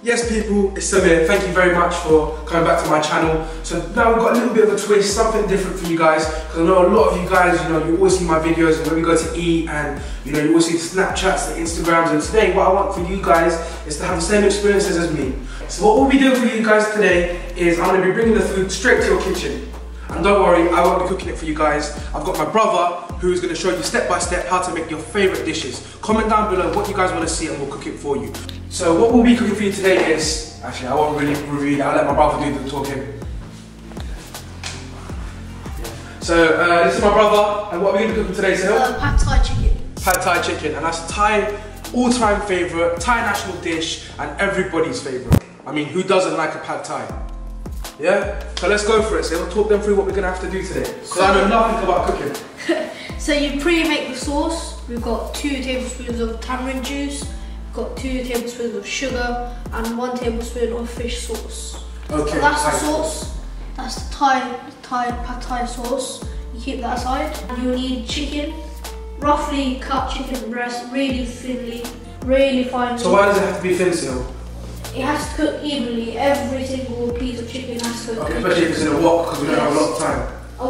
Yes people, it's Sahil. Thank you very much for coming back to my channel. So now we've got a little bit of a twist, something different for you guys. Because I know a lot of you guys, you always see my videos when we go to eat, and you always see the Snapchats, the Instagrams, and today what I want for you guys is to have the same experiences as me. So what we'll be doing for you guys today is I'm going to be bringing the food straight to your kitchen. And don't worry, I won't be cooking it for you guys. I've got my brother who's going to show you step by step how to make your favourite dishes. Comment down below what you guys want to see and we'll cook it for you. So what we'll be cooking for you today is, actually I won't really review that, I'll let my brother do the talking. So this is my brother, and what are we going to be cooking today, Sahil? Pad Thai chicken. Pad Thai chicken, and that's Thai all-time favourite, Thai national dish, and everybody's favourite. I mean, who doesn't like a Pad Thai? Yeah? So let's go for it. So we'll talk them through what we're going to have to do today. Because I know nothing about cooking. So you pre-make the sauce. We've got 2 tablespoons of tamarind juice, we've got 2 tablespoons of sugar, and 1 tablespoon of fish sauce. Okay. So that's the sauce. That's the Pad Thai sauce. You keep that aside. And you'll need chicken, roughly cut chicken breast, really thinly, really finely. So why does it have to be thin still? It has to cook evenly. Every single piece of chicken has to cook. Okay, especially if it's in a wok, because we don't have a lot of time. A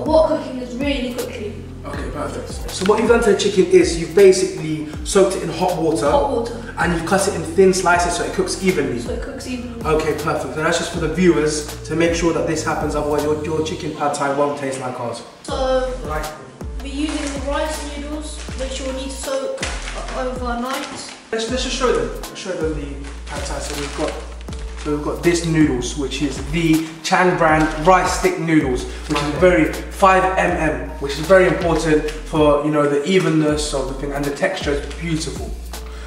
wok cooking is really quickly. Okay, perfect. So what you've done to the chicken is you've basically soaked it in hot water. Hot water. And you've cut it in thin slices so it cooks evenly. So it cooks evenly. Okay, perfect. And that's just for the viewers to make sure that this happens, otherwise your chicken Pad Thai won't taste like ours. So Right. we're using the rice noodles, which you'll need to soak overnight. Let's just show them. Let's show them the Pad Thai. So we've got this noodles, which is the Chang brand rice stick noodles, which is very 5 which is very important for the evenness of the thing, and the texture is beautiful.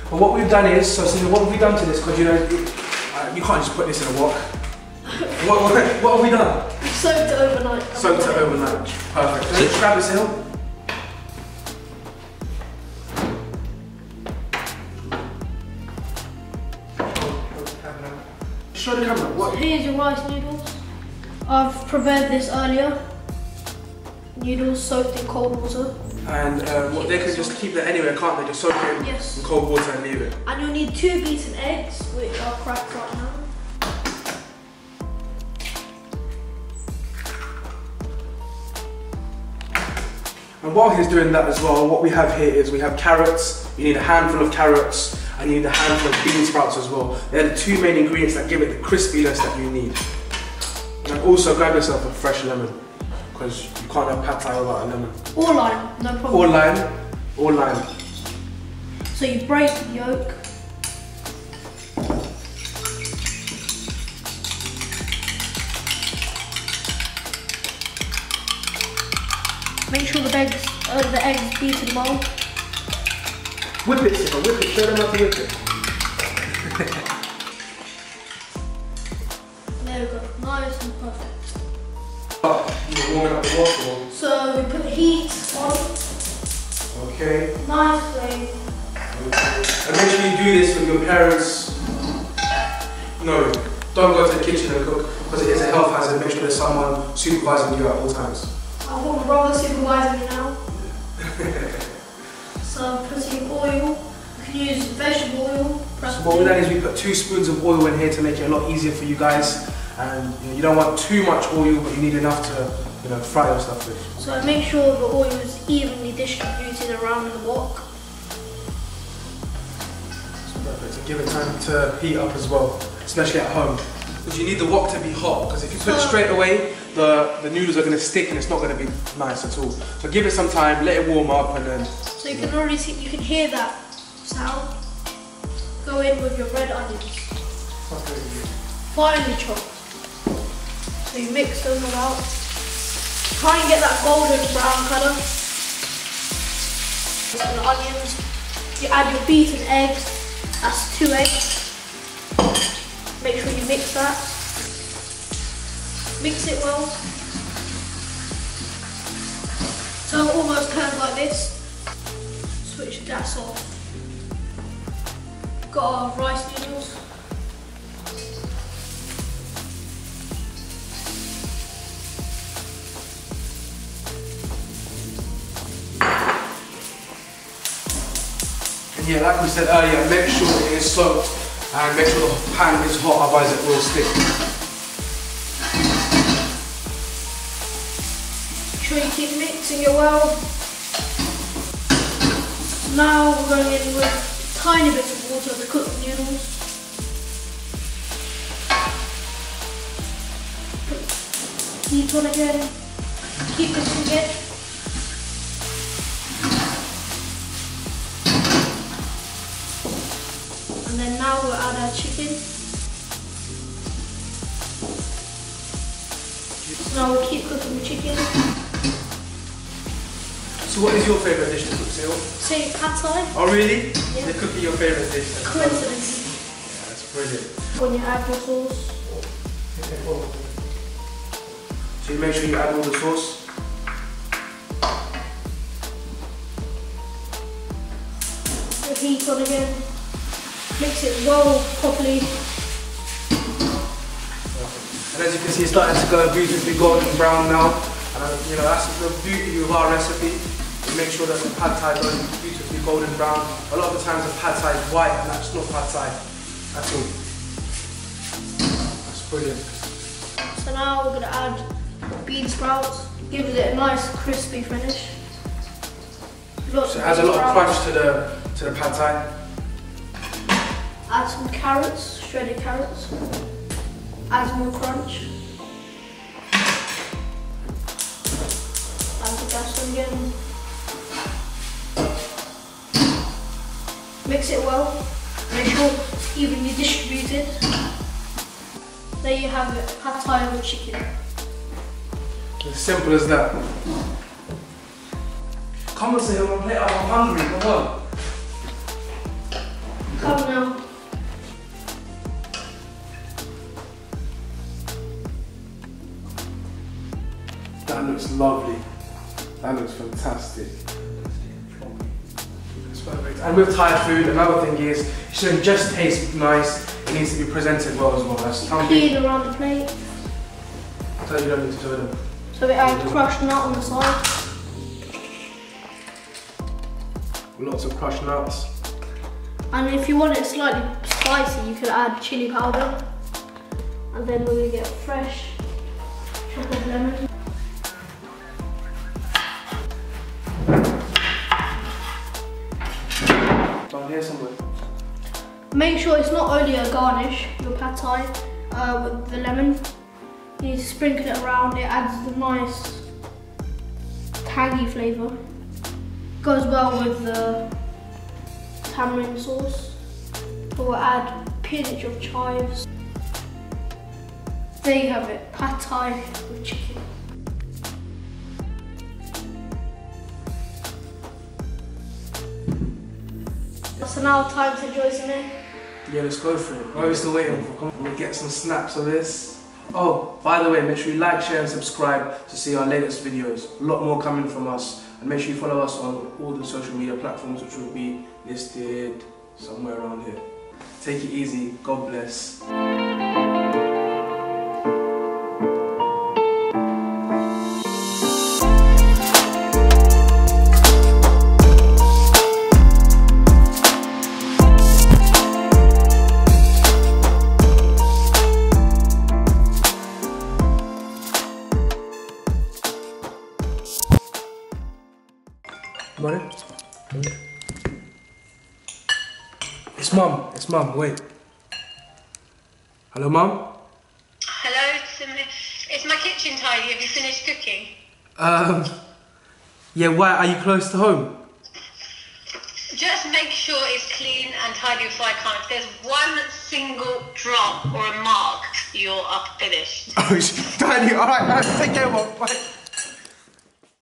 But what we've done is, so what have we done to this? Because you can't just put this in a wok. what have we done? We soaked it overnight. Soaked it overnight. Perfect. So let's grab this hill. Show the camera. What? Here's your rice noodles. I've prepared this earlier. Noodles soaked in cold water. And they can just keep that anywhere, can't they? Just soak it in cold water and leave it. And you'll need 2 beaten eggs, which are cracked right now. And while he's doing that as well, what we have here is we have carrots. You need a handful of carrots, and you need a handful of bean sprouts as well. They're the 2 main ingredients that give it the crispiness that you need. And also grab yourself a fresh lemon, because you can't have Pad Thai without a lemon. Or lime, no problem. Or lime, or lime. So you break the yolk. Make sure the eggs beaten well. Whip it, Sifa, whip it. Show them how to whip it. There we go, nice and perfect. You're warming up the water. So we put the heat on. Okay. Nice flame. And make sure you do this with your parents. No, don't go to the kitchen and cook, because it is a health hazard. Make sure there's someone supervising you at all times. I've got my brother supervising me now. So I'm putting oil. You can use vegetable oil. So what we've done is we put 2 spoons of oil in here to make it a lot easier for you guys. And you don't want too much oil, but you need enough to fry your stuff with. So make sure the oil is evenly distributed around the wok. Perfect. And give it time to heat up as well, especially at home. Because you need the wok to be hot, because if you put it straight away, the noodles are going to stick and it's not going to be nice at all. So give it some time, let it warm up, and then... So you can already see, you can hear that sound. Go in with your red onions. Finely chopped. So you mix them all out. Try and get that golden brown colour. And the onions. You add your beaten eggs. That's 2 eggs. Make sure you mix that. Mix it well. So it almost turns like this. Switch the gas off. Got our rice noodles. And yeah, like we said earlier, make sure it is soaked And make sure the pan is hot, otherwise it will stick. Make sure you keep mixing it well. Now we're going in with tiny bits of water to cook the noodles. Put heat on again. Keep mixing it. And then now we'll add our chicken. So now we'll keep cooking the chicken. So what is your favourite dish to cook, Sahil? Say pad thai. Oh really? Yeah. They're cooking your favourite dish. Coincidence. Yeah, that's brilliant. When you add the sauce. So you make sure you add all the sauce. The heat on again. Mix it well properly. And as you can see, it's starting to go beautifully golden brown now. And you know, that's the beauty of our recipe. We make sure that the pad thai goes beautifully golden brown. A lot of the times the pad thai is white, and that's not pad thai at all. That's brilliant. So now we're going to add bean sprouts. Gives it a nice crispy finish. So it adds a lot of crunch to the pad thai. Add some carrots, shredded carrots. Add more crunch. Add the gas on again. Mix it well. Make sure it's evenly distributed. There you have it, pad thai with chicken. As simple as that. Come on, Sahil, I'm plate up. I'm hungry. Come on. Come now. That looks lovely. That looks fantastic. It's perfect. And with Thai food, another thing is, it shouldn't just taste nice, it needs to be presented well as well. That's Clean around the plate. So you don't need to do them. So we add crushed nut on the side. Lots of crushed nuts. And if you want it slightly spicy, you could add chili powder. And then we're going to get fresh chopped lemon. Down here somewhere. Make sure it's not only a garnish, your pad thai, with the lemon. You need to sprinkle it around, it adds the nice tangy flavour. Goes well with the tamarind sauce. We'll add a pinch of chives. There you have it, pad thai with chicken. So now time to enjoy some meal. Yeah, let's go for it. What are we still waiting for? Come on, we'll get some snaps of this. Oh, by the way, make sure you like, share and subscribe to see our latest videos. A lot more coming from us. And make sure you follow us on all the social media platforms, which will be listed somewhere around here. Take it easy. God bless. Morning. It's mum, wait. Hello, Mum? Hello, is my kitchen tidy? Have you finished cooking? Yeah, why? Are you close to home? Just make sure it's clean and tidy before I come. If there's one single drop or a mark, you're up finished. Oh, tidy, alright, take care, Mum, bye.